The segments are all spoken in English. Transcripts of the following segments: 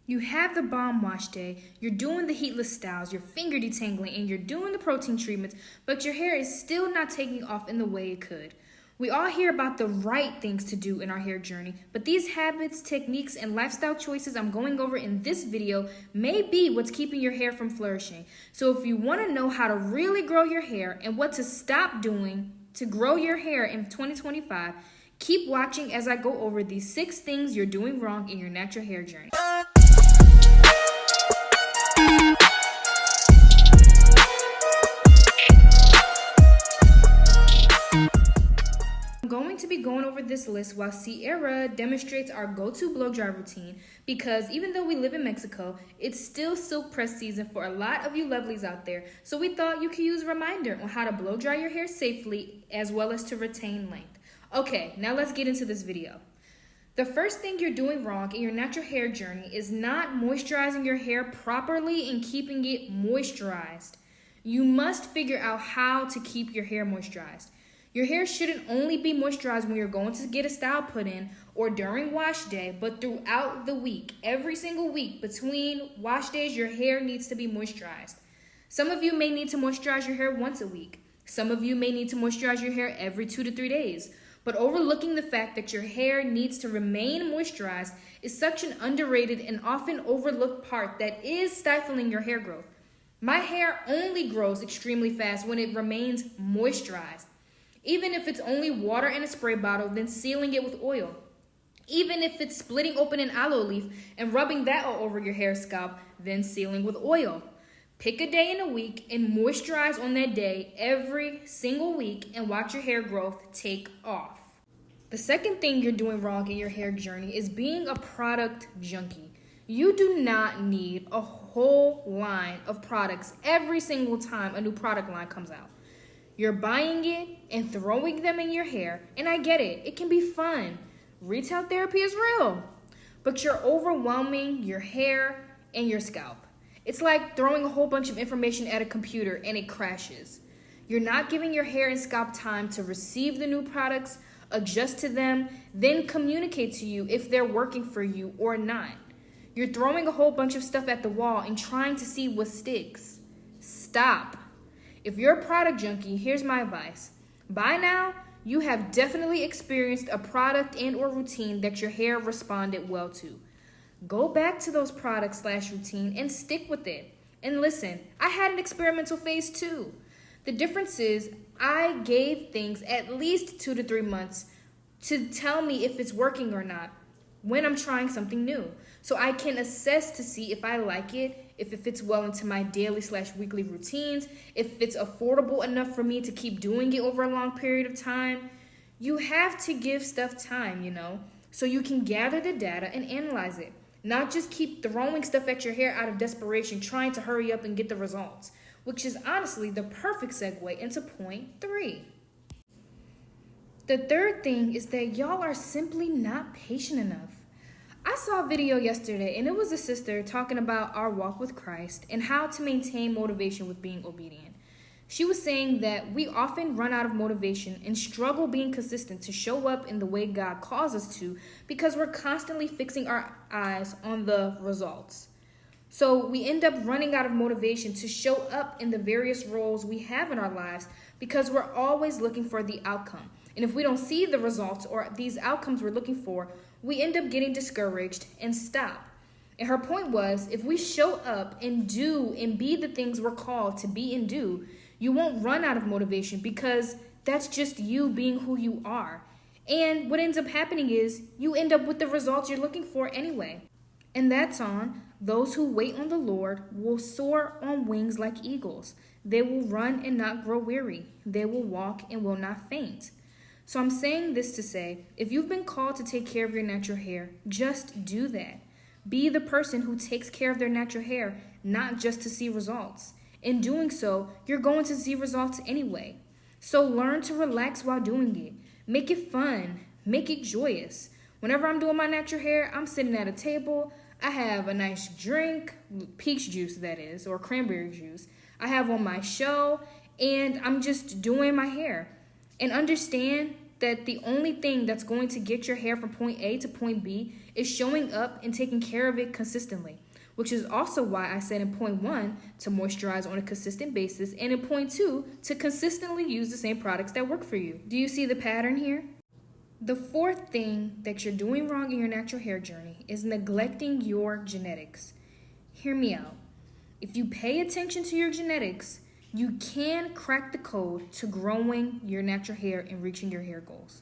You have the bomb wash day, you're doing the heatless styles, you're finger detangling, and you're doing the protein treatments, but your hair is still not taking off in the way it could. We all hear about the right things to do in our hair journey, but these habits, techniques, and lifestyle choices I'm going over in this video may be what's keeping your hair from flourishing. So if you want to know how to really grow your hair and what to stop doing to grow your hair in 2025, keep watching as I go over these 6 things you're doing wrong in your natural hair journey. I'm going to be going over this list while Sierra demonstrates our go-to blow-dry routine because even though we live in Mexico, it's still silk press season for a lot of you lovelies out there, so we thought you could use a reminder on how to blow-dry your hair safely as well as to retain length. Okay, now let's get into this video. The first thing you're doing wrong in your natural hair journey is not moisturizing your hair properly and keeping it moisturized. You must figure out how to keep your hair moisturized. Your hair shouldn't only be moisturized when you're going to get a style put in or during wash day, but throughout the week. Every single week between wash days, your hair needs to be moisturized. Some of you may need to moisturize your hair once a week. Some of you may need to moisturize your hair every 2 to 3 days. But overlooking the fact that your hair needs to remain moisturized is such an underrated and often overlooked part that is stifling your hair growth. My hair only grows extremely fast when it remains moisturized. Even if it's only water in a spray bottle, then sealing it with oil. Even if it's splitting open an aloe leaf and rubbing that all over your hair scalp, then sealing with oil. Pick a day in a week and moisturize on that day every single week and watch your hair growth take off. The second thing you're doing wrong in your hair journey is being a product junkie. You do not need a whole line of products every single time a new product line comes out. You're buying it and throwing them in your hair, and I get it. It can be fun. Retail therapy is real. But you're overwhelming your hair and your scalp. It's like throwing a whole bunch of information at a computer and it crashes. You're not giving your hair and scalp time to receive the new products, adjust to them, then communicate to you if they're working for you or not. You're throwing a whole bunch of stuff at the wall and trying to see what sticks. Stop. If you're a product junkie, here's my advice. By now, you have definitely experienced a product and or routine that your hair responded well to. Go back to those products / routine and stick with it. And listen, I had an experimental phase too. The difference is I gave things at least 2 to 3 months to tell me if it's working or not when I'm trying something new. So I can assess to see if I like it, if it fits well into my daily / weekly routines, if it's affordable enough for me to keep doing it over a long period of time. You have to give stuff time, so you can gather the data and analyze it. Not just keep throwing stuff at your hair out of desperation, trying to hurry up and get the results, which is honestly the perfect segue into point 3. The third thing is that y'all are simply not patient enough. I saw a video yesterday and it was a sister talking about our walk with Christ and how to maintain motivation with being obedient. She was saying that we often run out of motivation and struggle being consistent to show up in the way God calls us to because we're constantly fixing our eyes on the results. So we end up running out of motivation to show up in the various roles we have in our lives because we're always looking for the outcome. And if we don't see the results or these outcomes we're looking for, we end up getting discouraged and stop. And her point was, if we show up and do and be the things we're called to be and do, you won't run out of motivation because that's just you being who you are. And what ends up happening is you end up with the results you're looking for anyway. And that's on those who wait on the Lord will soar on wings like eagles. They will run and not grow weary. They will walk and will not faint. So I'm saying this to say, if you've been called to take care of your natural hair, just do that. Be the person who takes care of their natural hair, not just to see results. In doing so, you're going to see results anyway. So learn to relax while doing it. Make it fun. Make it joyous. Whenever I'm doing my natural hair, I'm sitting at a table. I have a nice drink, peach juice that is, or cranberry juice. I have on my show, and I'm just doing my hair. And understand that the only thing that's going to get your hair from point A to point B is showing up and taking care of it consistently, which is also why I said in point 1 to moisturize on a consistent basis, and in point 2 to consistently use the same products that work for you. Do you see the pattern here? The fourth thing that you're doing wrong in your natural hair journey is neglecting your genetics. Hear me out. If you pay attention to your genetics, you can crack the code to growing your natural hair and reaching your hair goals.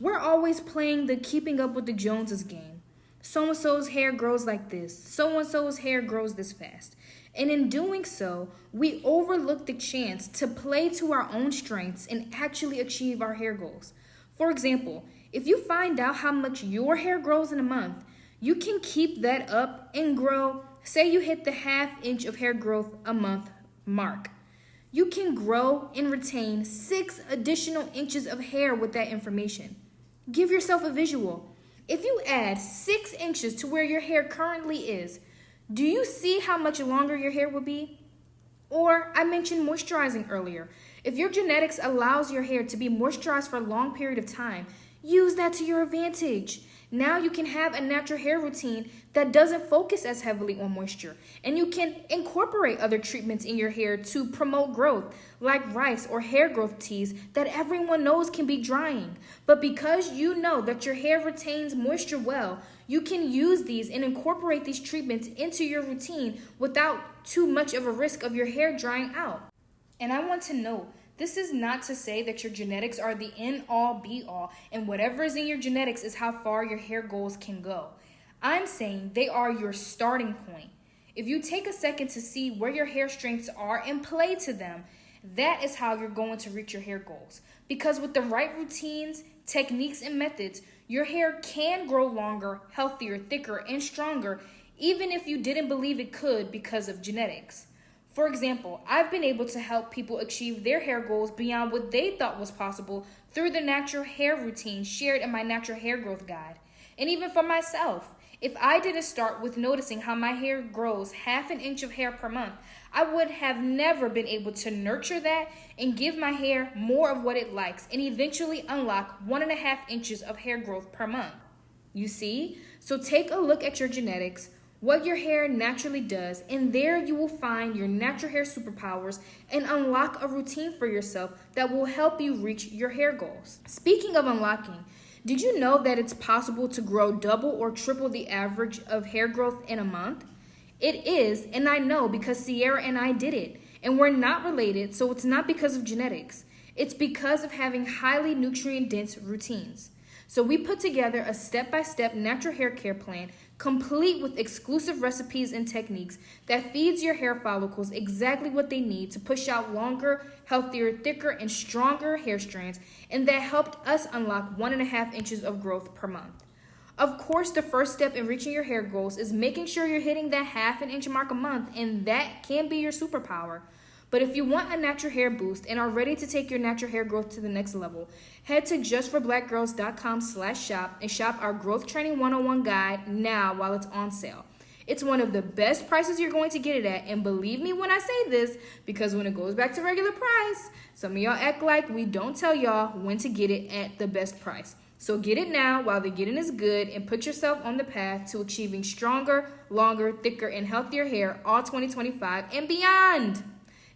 We're always playing the keeping up with the Joneses game. So-and-so's hair grows like this. So-and-so's hair grows this fast. And in doing so, we overlook the chance to play to our own strengths and actually achieve our hair goals. For example, if you find out how much your hair grows in a month, you can keep that up and grow. Say you hit the ½ inch of hair growth a month mark. You can grow and retain 6 additional inches of hair with that information. Give yourself a visual. If you add 6 inches to where your hair currently is, do you see how much longer your hair will be? Or I mentioned moisturizing earlier. If your genetics allows your hair to be moisturized for a long period of time, use that to your advantage. Now you can have a natural hair routine that doesn't focus as heavily on moisture, and you can incorporate other treatments in your hair to promote growth, like rice or hair growth teas that everyone knows can be drying. But because you know that your hair retains moisture well, you can use these and incorporate these treatments into your routine without too much of a risk of your hair drying out. And I want to note, this is not to say that your genetics are the end-all, be-all, and whatever is in your genetics is how far your hair goals can go. I'm saying they are your starting point. If you take a second to see where your hair strengths are and play to them, that is how you're going to reach your hair goals. Because with the right routines, techniques, and methods, your hair can grow longer, healthier, thicker, and stronger, even if you didn't believe it could because of genetics. For example, I've been able to help people achieve their hair goals beyond what they thought was possible through the natural hair routine shared in my natural hair growth guide. And even for myself, if I didn't start with noticing how my hair grows ½ inch of hair per month, I would have never been able to nurture that and give my hair more of what it likes and eventually unlock 1½ inches of hair growth per month. You see? So take a look at your genetics, what your hair naturally does, and there you will find your natural hair superpowers and unlock a routine for yourself that will help you reach your hair goals. Speaking of unlocking, did you know that it's possible to grow double or triple the average of hair growth in a month? It is, and I know because Sierra and I did it, and we're not related, so it's not because of genetics. It's because of having highly nutrient-dense routines. So we put together a step-by-step natural hair care plan complete with exclusive recipes and techniques that feeds your hair follicles exactly what they need to push out longer, healthier, thicker, and stronger hair strands, and that helped us unlock 1½ inches of growth per month. Of course, the first step in reaching your hair goals is making sure you're hitting that ½ inch mark a month, and that can be your superpower. But if you want a natural hair boost and are ready to take your natural hair growth to the next level, head to justforblackgirls.com/shop and shop our Growth Training 101 guide now while it's on sale. It's one of the best prices you're going to get it at, and believe me when I say this, because when it goes back to regular price, some of y'all act like we don't tell y'all when to get it at the best price. So get it now while the getting is good and put yourself on the path to achieving stronger, longer, thicker, and healthier hair all 2025 and beyond.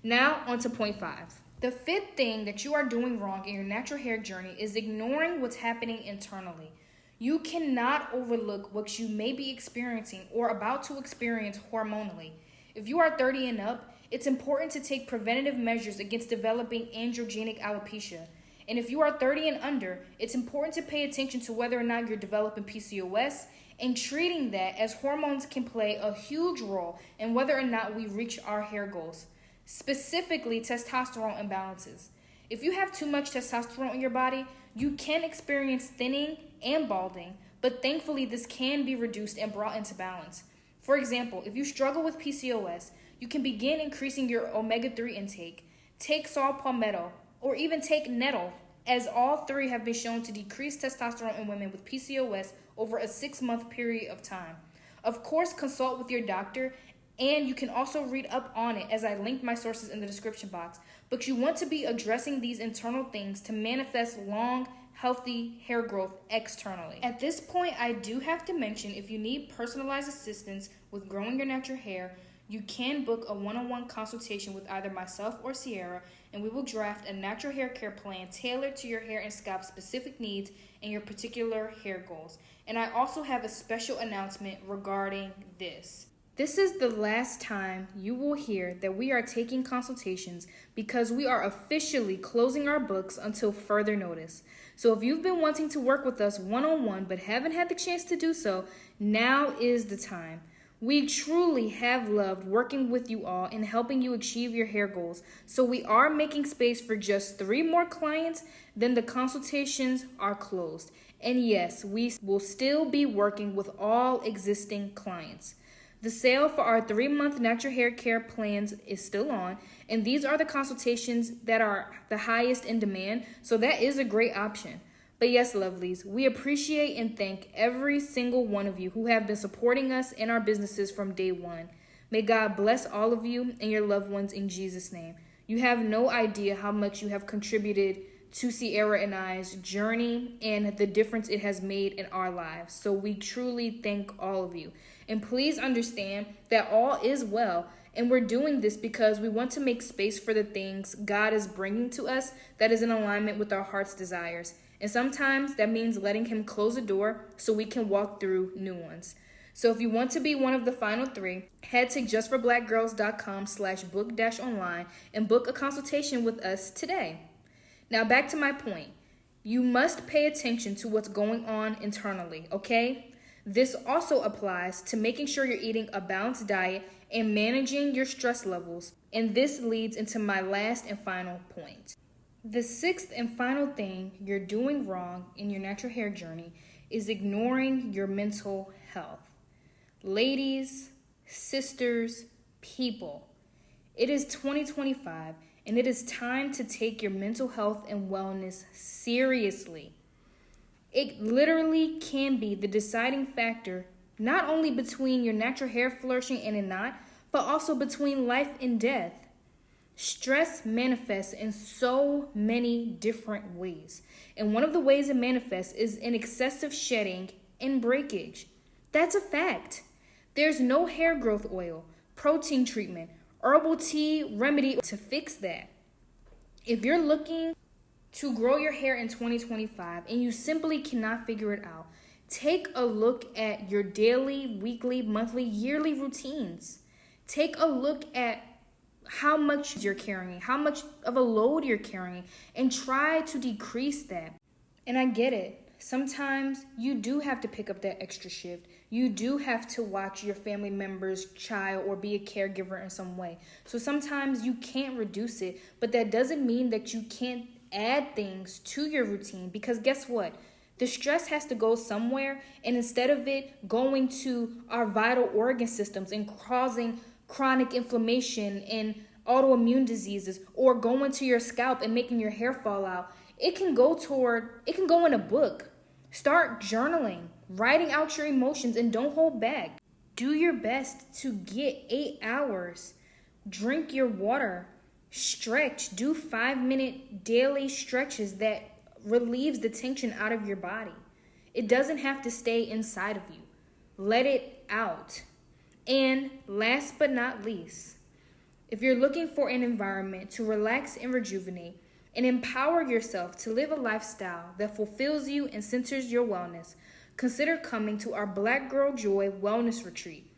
Now, on to point 5. The fifth thing that you are doing wrong in your natural hair journey is ignoring what's happening internally. You cannot overlook what you may be experiencing or about to experience hormonally. If you are 30 and up, it's important to take preventative measures against developing androgenic alopecia. And if you are 30 and under, it's important to pay attention to whether or not you're developing PCOS and treating that, as hormones can play a huge role in whether or not we reach our hair goals. Specifically, testosterone imbalances. If you have too much testosterone in your body, you can experience thinning and balding, but thankfully this can be reduced and brought into balance. For example, if you struggle with PCOS, you can begin increasing your omega-3 intake, take saw palmetto, or even take nettle, as all three have been shown to decrease testosterone in women with PCOS over a 6-month period of time. Of course, consult with your doctor, and you can also read up on it as I link my sources in the description box. But you want to be addressing these internal things to manifest long, healthy hair growth externally. At this point, I do have to mention, if you need personalized assistance with growing your natural hair, you can book a one-on-one consultation with either myself or Sierra, and we will draft a natural hair care plan tailored to your hair and scalp specific needs and your particular hair goals. And I also have a special announcement regarding this. This is the last time you will hear that we are taking consultations, because we are officially closing our books until further notice. So if you've been wanting to work with us one-on-one but haven't had the chance to do so, now is the time. We truly have loved working with you all and helping you achieve your hair goals. So we are making space for just 3 more clients, then the consultations are closed. And yes, we will still be working with all existing clients. The sale for our 3-month natural hair care plans is still on, and these are the consultations that are the highest in demand, so that is a great option. But yes, lovelies, we appreciate and thank every single one of you who have been supporting us and our businesses from day one. May God bless all of you and your loved ones in Jesus' name. You have no idea how much you have contributed to Sierra and I's journey and the difference it has made in our lives. So we truly thank all of you. And please understand that all is well. And we're doing this because we want to make space for the things God is bringing to us that is in alignment with our heart's desires. And sometimes that means letting Him close a door so we can walk through new ones. So if you want to be one of the final 3, head to justforblackgirls.com/book-online and book a consultation with us today. Now back to my point. You must pay attention to what's going on internally, okay? This also applies to making sure you're eating a balanced diet and managing your stress levels. And this leads into my last and final point. The 6th and final thing you're doing wrong in your natural hair journey is ignoring your mental health. Ladies, sisters, people, it is 2025, and it is time to take your mental health and wellness seriously. It literally can be the deciding factor, not only between your natural hair flourishing and it not, but also between life and death. Stress manifests in so many different ways. And one of the ways it manifests is in excessive shedding and breakage. That's a fact. There's no hair growth oil, protein treatment, herbal tea remedy to fix that. If you're looking to grow your hair in 2025 and you simply cannot figure it out, take a look at your daily, weekly, monthly, yearly routines. Take a look at how much you're carrying, how much of a load you're carrying, and try to decrease that. And I get it. Sometimes you do have to pick up that extra shift. You do have to watch your family member's child or be a caregiver in some way. So sometimes you can't reduce it, but that doesn't mean that you can't add things to your routine, because guess what? The stress has to go somewhere, and instead of it going to our vital organ systems and causing chronic inflammation and autoimmune diseases, or going to your scalp and making your hair fall out, it can go in a book. Start journaling, writing out your emotions, and don't hold back. Do your best to get 8 hours. Drink your water. Stretch. Do 5-minute daily stretches that relieves the tension out of your body. It doesn't have to stay inside of you. Let it out. And last but not least, if you're looking for an environment to relax and rejuvenate and empower yourself to live a lifestyle that fulfills you and centers your wellness, consider coming to our Black Girl Joy Wellness Retreat.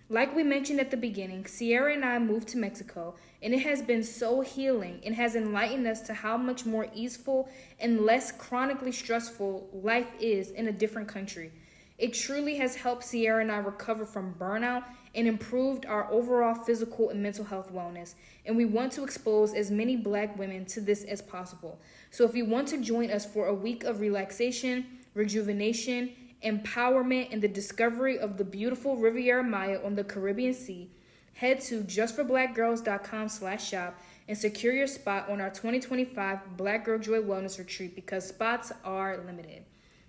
Like we mentioned at the beginning, Sierra and I moved to Mexico, and it has been so healing and has enlightened us to how much more easeful and less chronically stressful life is in a different country. It truly has helped Sierra and I recover from burnout and improved our overall physical and mental health wellness. And we want to expose as many Black women to this as possible. So if you want to join us for a week of relaxation, rejuvenation, empowerment, and the discovery of the beautiful Riviera Maya on the Caribbean Sea, head to justforblackgirls.com/shop and secure your spot on our 2025 Black Girl Joy Wellness Retreat, because spots are limited.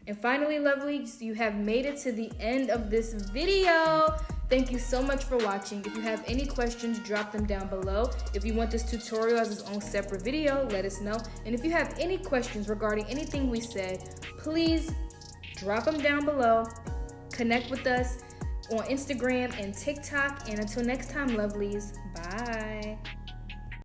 And finally, lovelies, you have made it to the end of this video. Thank you so much for watching. If you have any questions, drop them down below. If you want this tutorial as its own separate video, let us know. And if you have any questions regarding anything we said, please drop them down below. Connect with us on Instagram and TikTok. And until next time, lovelies, bye.